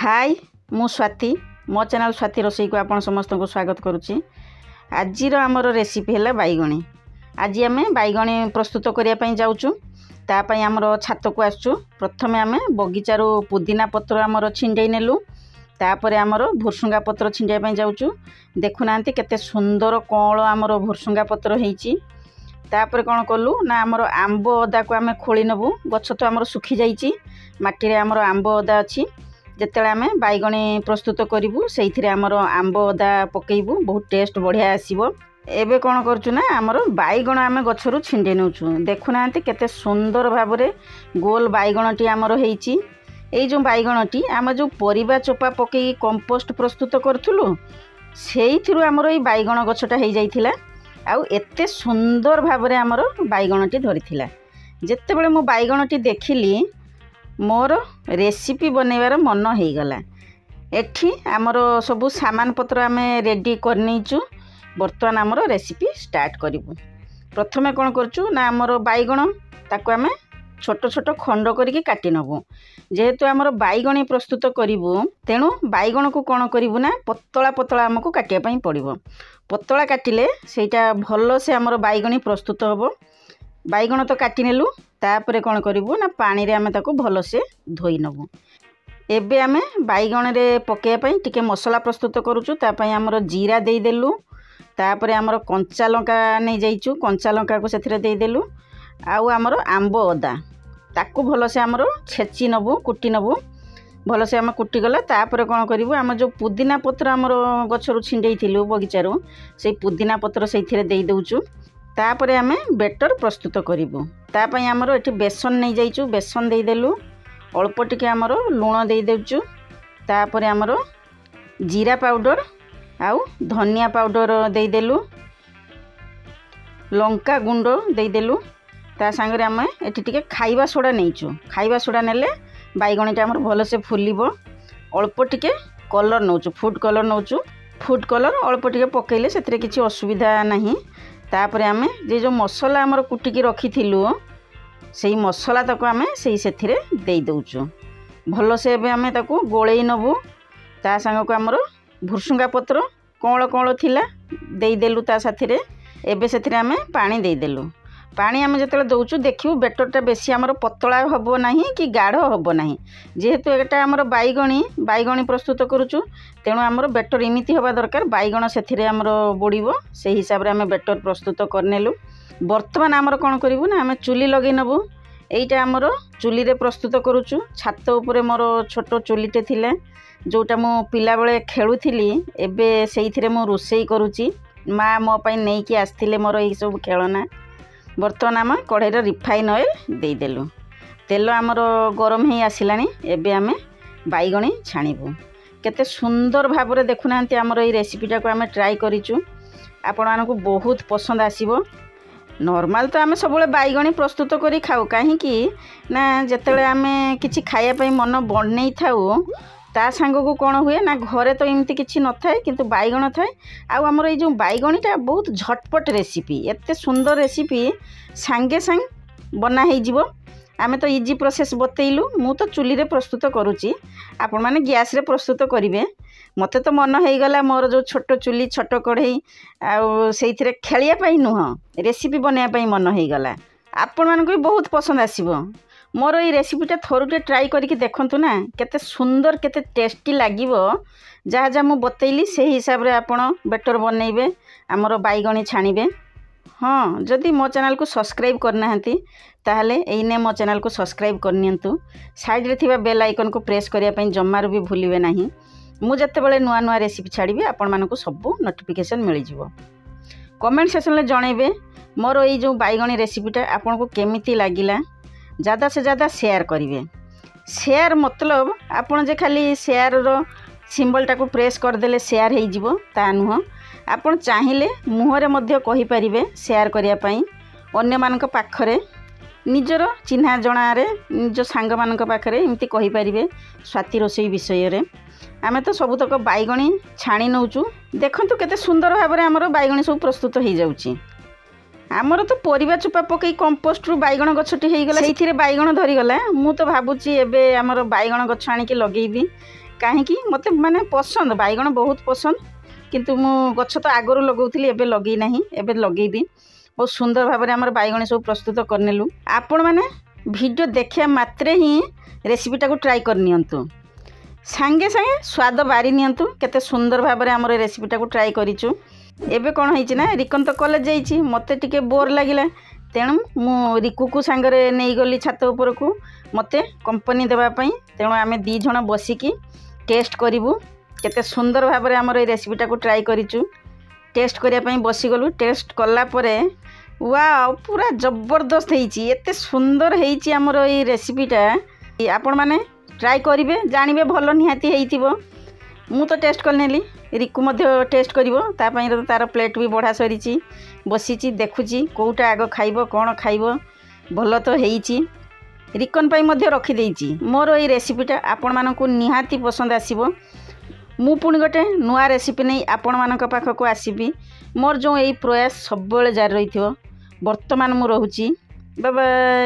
हाय मु स्वाति मो चैनल स्वाति रोसई को आपण समस्त को स्वागत करुच्ची। आज आमर रेसिपी है बैगणी। आज आम बैगणी प्रस्तुत करने जाऊँ। तापाई आमर छात को आसचु। प्रथम आम बगीचार पुदीना पत्र आमर छिंडे नेलु। तापर आमर भुरसुंगा पत्र छिंडा जाऊँ। देखुना केते सुंदर कौल आमर भुरसुंगा पत्र होईची। तापर कौन कलु ना आमर आंब अदा को आम खोली नबू। गछ तो आमर सुखी जाइए। माटी आमर आंब अदा अच्छी। जिते आम बैगणी प्रस्तुत करूँ से आमर आंब अदा पकेबू बहुत टेस्ट बढ़िया आसो। एबे कौन करचु ना आमर बैगण आम गछरू छिंडे नौचु। देखुना केते सुंदर भाव में गोल बैगणटी आमर होईची। एई जो बैगणटी आम जो परिबा चोपा पकई कंपोस्ट प्रस्तुत करूँ से आमर ये बैगण गछटा हो जाइथिला। आउ एते सुंदर भाव में आमर बैगणटी धरी। जितेबाला मु बैगणटी देखिली मोर रेसिपी बनइबार मन हो गला। एठी आमर सबू सामान पत्र आम रेडी करनीचु। बर्तमान आमर रेसिपी स्टार्ट करूँ। प्रथमे कौन करचु ना आमर बैगण ताको आम छोट छोट खंड करिके काटी नबू। जेहेतु आमर बैगणी प्रस्तुत करूँ तेणु बैगण को कौन करूँ ना पतला पतला आमको काटिया पड़ो। पतला काटिले सेटा भल से आमर बैगणी प्रस्तुत हम। बैगण तो काटी नेलु। तापर कौन करूँ ना पानी रे आमे ताको भल से धोई नबू। एबे आमे बैगण रे पकेया टिके मसला प्रस्तुत करूँ। तापाई आमर जीरा दे देलु। तापर आमर कंचा लंका नहीं जाइचु। कंचा लंका को सेथिरे दे देलु। आउ आमर आंब अदा ताकू भल से आमर छेची नबू कुटी नबू। भल से आम कुटी गला। तापर कौन करूँ आम जो पुदीना पत्र आमर गछरू छिंडे थिलु बगीचारू से पुदीना पत्र से दे दउचु। तापर आम बेटर प्रस्तुत करूँ। तापाई आमर एठी बेसन नहीं जाइचु। बेसन दे देलु। अल्प टिके आमर लुण दे देउचु। तापर आमर जीरा पाउडर आउ धनिया पाउडर दे देलु। लंका गुंड दे देलु। ता संगे आम एठी टिके खाइबा सोडा नहींचु। खाइबा सोडा नेले बैगणीटा आमर भल से फुलिबो। अल्प टिके कलर नौचु फूड कलर नौचु। फूड कलर अल्प टिके पकेइले सेतिरे किछि असुविधा नहीं। तापर आम जे जो मसला आमर कुटिकी रखिथिलु सेई मसला तक आम सेथिरे दे दउचु। भल से एबे आम ताकू गोळेई नबू। ता संग को आमर भुरसुंगा पत्र कौल कौल थिला दे देलु। ता साथिरे एबे सेथिरे आम पानी दे देलु। पानी आम जिते दौचु देखियो बेटरटा बेसी आमर पतला हबो नहीं कि गाढ़ हबो नहीं। जेहेतु एटा आमर बैगणी प्रस्तुत करूचु तेणु आमर बेटर इमिति हवा दरकार। बैगण सेथिरे आमर बोड़ीबो से हिसाब रे आम बेटर प्रस्तुत करनेलु। वर्तमान आमर कौन करूँ ना आम चुली लगे नबू। एइटा आमर चुली रे प्रस्तुत करूचु। छात उपरे मोर छोट चुलीटे थिले जोटा मु पिला बेले खेलुथिली। एबे सेइथिरे मु रोसई करूची। माँ मो पई नै कि आस्थिले मोर एई सब खेलना। बर्तमान आम कढ़ाई रिफाइन ऑयल दे देलु। तेल आमर गरम ही आसिलानी। एबे आम बैगणी छाणीबू। केते सुंदर भाव में देखुना आमर ये रेसिपीटा को आम ट्राई करिचु। आपण मानकु बहुत पसंद आसीबो। नॉर्मल तो आम सब बैगणी प्रस्तुत करी खाऊ कहीं ना जिते आम किसी खायापी मन बन थाऊ ता सांग को कौन हुए ना घरे तो एमती किसी न थाए किंतु बैगण थाए। आमर ये जो बैगणीटा बहुत झटपट रेसिपी एत सुंदर रेसिपी सांगे सांग बना हो। आम तो इजी प्रोसेस बतैलु। मु तो चुली रे प्रस्तुत करुच्ची। आपण माने गैस रे प्रस्तुत करेंगे। मते तो मन हो गला मोर जो छोट चुली छोट कढ़ई आउ से खेलिया नुह रेसिपी बनवाई मन हो गला। आपण मानक भी बहुत पसंद आसीबो। मोर ये रेसिपीटा थोरुटे ट्राई करके देखंतु ना केते सुंदर केते टेस्टी लागिबो। जहाँ जहाँ मुझे बतैली से हिसाब रे आपण बेटर बनइबे आमर बैगणी छाणीबे। हाँ जदि मो चैनल को सब्सक्राइब करना ताहले एइने मो चैनल को सब्सक्राइब करनियंतु। साइड रे थिबा बेल आइकन को प्रेस करिया पई जम्मार भी भूलिबे नाही। मु जते बेले नुआ नुआ रेसिपी छाड़ीबे आपण मानकु सब नोटिफिकेशन मिल जिवो। कमेंट सेक्शन में जनइबे मोर ये जो बैगणी रेसिपीटा आपन को केमिति लागिला। ज़्यादा से ज़्यादा शेयर करेंगे। शेयर मतलब आपन जे खाली शेयर रो सिंबलटा को प्रेस करदेले शेयर हो जिवो ता नुह। आपन चाहिए मुहरे मध्य कहि परिबे शेयर करिया पई अन्य मानक पाखरे निजर चिन्हा जणारे निज सांग मानक पाखरे एमती कहि परिबे स्वाति रोसई विषय रे। आमे तो सबुतक बैगणी छाणी नौचु। देखंतु केते सुंदर भाव में आमर बैगणी सब प्रस्तुत हो जाउची। आमर तो परिबा चोपा पकई कंपोस्ट रु बैगण गछटी हो गला। सेइथिरे बैगण धरी गला। मु तो भाबुची एबे आमर बैगण गछ आनिके लगेइबी कहीं मत माने पसंद बैगण बहुत पसंद किंतु मु गछ तो आगरू लगौली एबे लगे नहीं एबे लगेबी बहुत सुंदर भाव में आम बैगण सब प्रस्तुत करनेलु आपण मैंने वीडियो देखा मात्रे ही रेसिपीटा को ट्राई करनियंतु सांगे सांगे स्वाद बारी नियंतु केते सुंदर भाव में आम रेसिपीटा को ट्राई करिचु एबे कौन होइछि ना रिकन तो कॉलेज जाइछि मते टिके बोर लागिला तेणु मु रिकू को सांगरे नहीं गली छात ऊपर को मते कंपनी देबा पई तेणु आमे दी जण बसिकी टेस्ट करिवु केते सुंदर भाव में आम रेसिपीटा को ट्राई करिचु टेस्ट करिया पई बसी गलु टेस्ट कला परे वाओ पूरा जबरदस्त हेइछि एते सुंदर हेइछि आमर ए रेसिपीटा आपण माने ट्राई करिवे जानिबे भलो निहाती हेइथिबो मु तो टेस्ट कर नेली रिकू मध्य टेस्ट करिवो ता पई तो तार प्लेट भी बढ़ा सरीछि बसीछि देखुछि कोउटा आगो खाइबो कोन खाइबो भलो तो हेइछि रिकन पई मध्य रखि देइछि मोर ए रेसिपीटा आपण मानकु निहाती पसंद आसीबो मु पुणी गोटे नुआ रेसिपी नहीं आपण मानक पाखक आसीबी मोर जो यही प्रयास सब जारी रही बर्तमान मु रहूची बाय बाय।